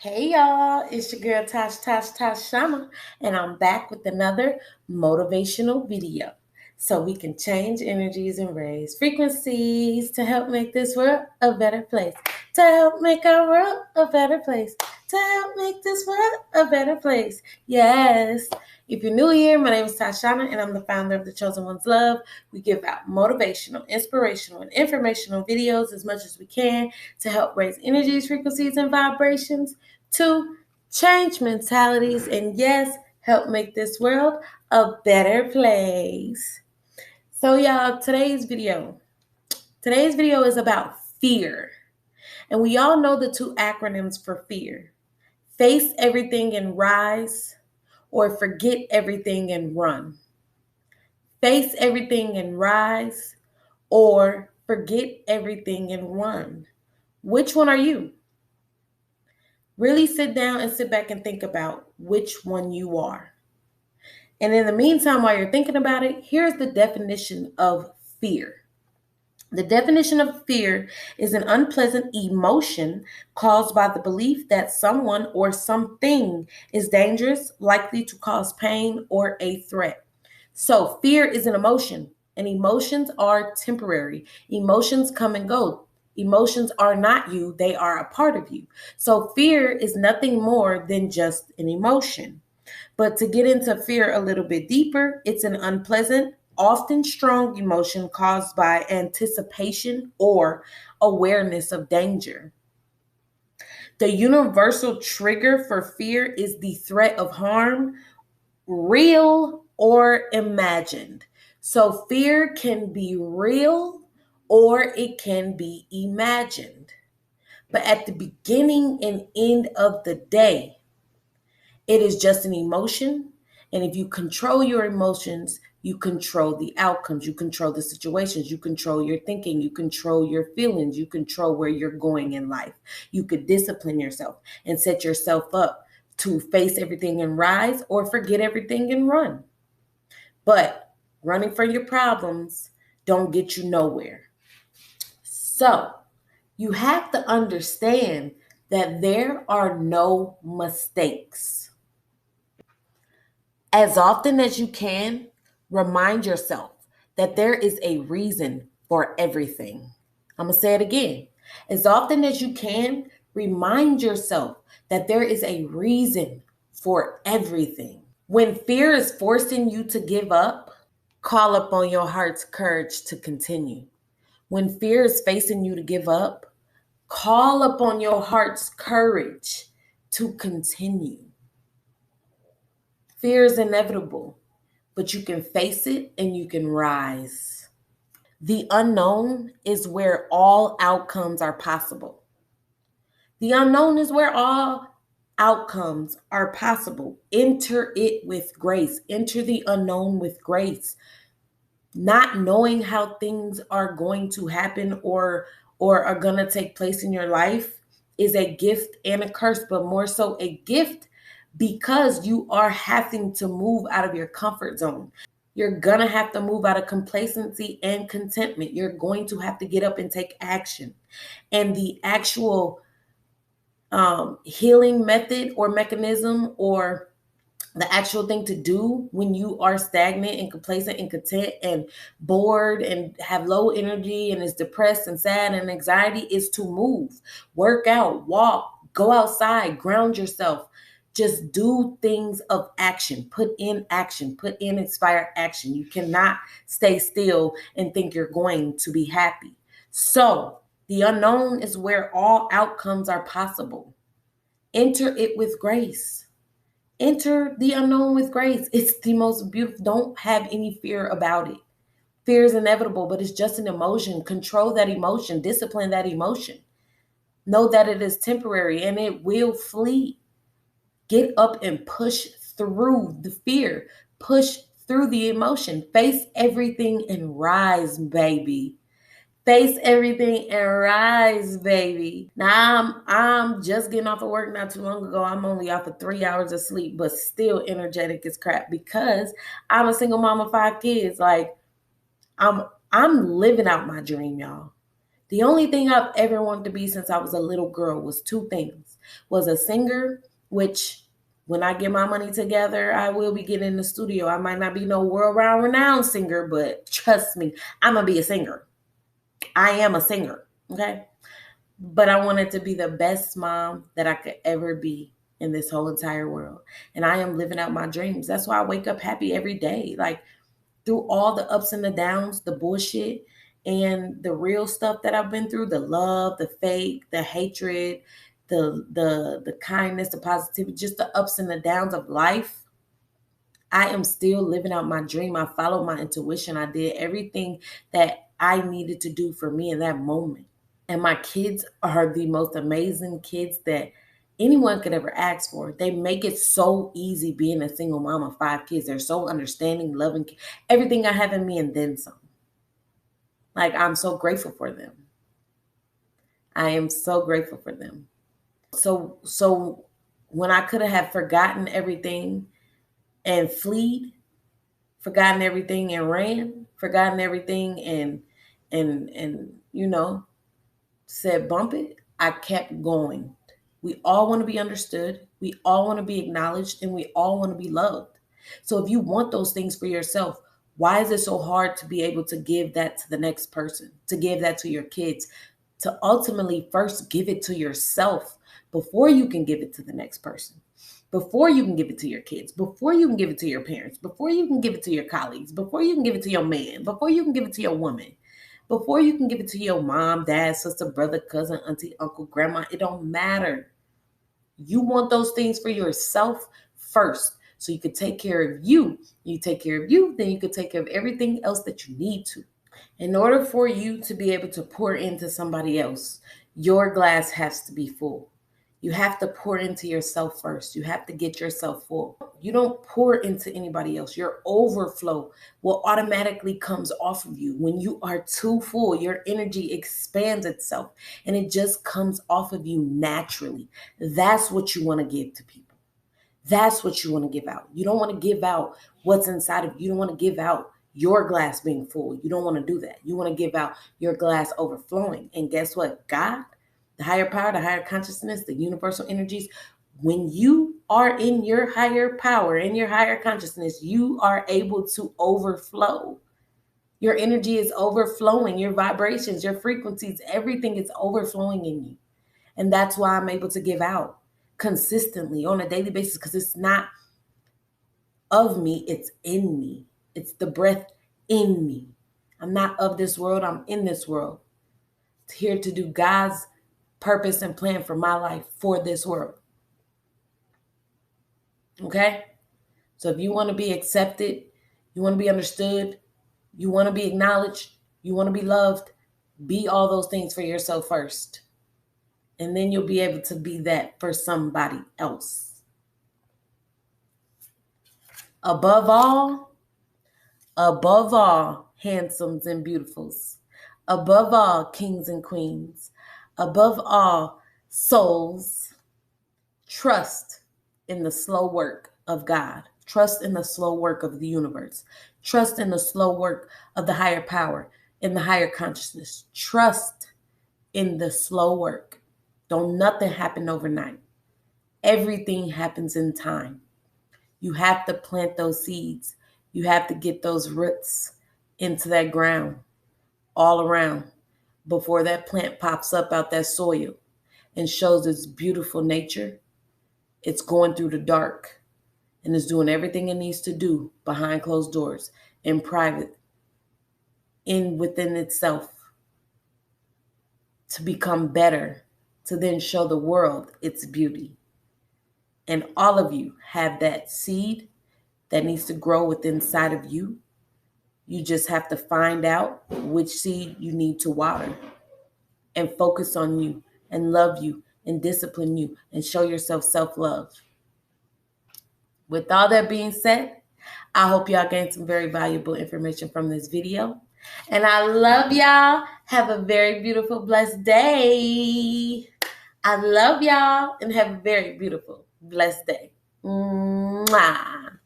Hey y'all, it's your girl Tash Shama, and I'm back with another motivational video. So we can change energies and raise frequencies to help make this world a better place. To help make our world a better place. To help make this world a better place. Yes. If you're new here, my name is Tashana, and I'm the founder of The Chosen One's Love. We give out motivational, inspirational, and informational videos as much as we can to help raise energies, frequencies, and vibrations, to change mentalities, and yes, help make this world a better place. So y'all, today's video is about fear. And we all know the two acronyms for fear: face everything and rise, or forget everything and run. Face everything and rise, or forget everything and run. Which one are you? Really sit down and sit back and think about which one you are. And in the meantime, while you're thinking about it, here's the definition of fear. The definition of fear is an unpleasant emotion caused by the belief that someone or something is dangerous, likely to cause pain, or a threat. So fear is an emotion, and emotions are temporary. Emotions come and go. Emotions are not you, they are a part of you. So fear is nothing more than just an emotion. But to get into fear a little bit deeper, it's an unpleasant, often strong emotion caused by anticipation or awareness of danger. The universal trigger for fear is the threat of harm, real or imagined. So fear can be real or it can be imagined. But at the beginning and end of the day, it is just an emotion. And if you control your emotions, you control the outcomes, you control the situations, you control your thinking, you control your feelings, you control where you're going in life. You could discipline yourself and set yourself up to face everything and rise, or forget everything and run. But running from your problems don't get you nowhere. So you have to understand that there are no mistakes. As often as you can, remind yourself that there is a reason for everything. I'm going to say it again. As often as you can, remind yourself that there is a reason for everything. When fear is forcing you to give up, call upon your heart's courage to continue. When fear is facing you to give up, call upon your heart's courage to continue. Fear is inevitable, but you can face it and you can rise. The unknown is where all outcomes are possible. The unknown is where all outcomes are possible. Enter it with grace. Enter the unknown with grace. Not knowing how things are going to happen or are going to take place in your life is a gift and a curse, but more so a gift because you are having to move out of your comfort zone. You're going to have to move out of complacency and contentment. You're going to have to get up and take action. And the actual healing method or mechanism, or the actual thing to do when you are stagnant and complacent and content and bored and have low energy and is depressed and sad and anxiety, is to move, work out, walk, go outside, ground yourself. Just do things of action. Put in action. Put in inspired action. You cannot stay still and think you're going to be happy. So the unknown is where all outcomes are possible. Enter it with grace. Enter the unknown with grace. It's the most beautiful. Don't have any fear about it. Fear is inevitable, but it's just an emotion. Control that emotion. Discipline that emotion. Know that it is temporary and it will flee. Get up and push through the fear. Push through the emotion. Face everything and rise, baby. Face everything and rise, baby. Now I'm just getting off of work not too long ago. I'm only off of 3 hours of sleep, but still energetic as crap because I'm a single mom of 5 kids. Like I'm living out my dream, y'all. The only thing I've ever wanted to be since I was a little girl was 2 things: was a singer, which when I get my money together, I will be getting in the studio. I might not be no world-round renowned singer, but trust me, I'm going to be a singer. I am a singer, okay? But I wanted to be the best mom that I could ever be in this whole entire world. And I am living out my dreams. That's why I wake up happy every day. Like, through all the ups and the downs, the bullshit, and the real stuff that I've been through, the love, the fake, the hatred, the kindness, the positivity, just the ups and the downs of life, I am still living out my dream. I followed my intuition. I did everything that I needed to do for me in that moment. And my kids are the most amazing kids that anyone could ever ask for. They make it so easy being a single mom of 5 kids. They're so understanding, loving, everything I have in me and then some. Like, I'm so grateful for them. I am so grateful for them. So when I could have forgotten everything and fled, forgotten everything and ran, forgotten everything and said bump it, I kept going. We all want to be understood. We all want to be acknowledged, and we all want to be loved. So if you want those things for yourself, why is it so hard to be able to give that to the next person, to give that to your kids, to ultimately first give it to yourself before you can give it to the next person, before you can give it to your kids, before you can give it to your parents, before you can give it to your colleagues, before you can give it to your man, before you can give it to your woman, before you can give it to your mom, dad, sister, brother, cousin, auntie, uncle, grandma. It don't matter. You want those things for yourself first, so you can take care of you. You take care of you, then you can take care of everything else that you need to. In order for you to be able to pour into somebody else, your glass has to be full. You have to pour into yourself first. You have to get yourself full. You don't pour into anybody else. Your overflow will automatically comes off of you. When you are too full, your energy expands itself and it just comes off of you naturally. That's what you want to give to people. That's what you want to give out. You don't want to give out what's inside of you. You don't want to give out your glass being full. You don't want to do that. You want to give out your glass overflowing. And guess what? God, the higher power, the higher consciousness, the universal energies, when you are in your higher power, in your higher consciousness, you are able to overflow. Your energy is overflowing, your vibrations, your frequencies, everything is overflowing in you. And that's why I'm able to give out consistently on a daily basis, because it's not of me, it's in me. It's the breath in me. I'm not of this world, I'm in this world. It's here to do God's purpose and plan for my life for this world. Okay? So if you want to be accepted, you want to be understood, you want to be acknowledged, you want to be loved, be all those things for yourself first. And then you'll be able to be that for somebody else. Above all, handsomes and beautifuls. Above all, kings and queens. Above all, souls. Trust in the slow work of God. Trust in the slow work of the universe. Trust in the slow work of the higher power, in the higher consciousness. Trust in the slow work. Don't nothing happen overnight. Everything happens in time. You have to plant those seeds. You have to get those roots into that ground all around before that plant pops up out that soil and shows its beautiful nature. It's going through the dark and is doing everything it needs to do behind closed doors, in private, within itself, to become better, to then show the world its beauty. And all of you have that seed that needs to grow within inside of you. You just have to find out which seed you need to water and focus on you and love you and discipline you and show yourself self-love. With all that being said, I hope y'all gained some very valuable information from this video. And I love y'all. Have a very beautiful, blessed day. I love y'all and have a very beautiful, blessed day. Mwah.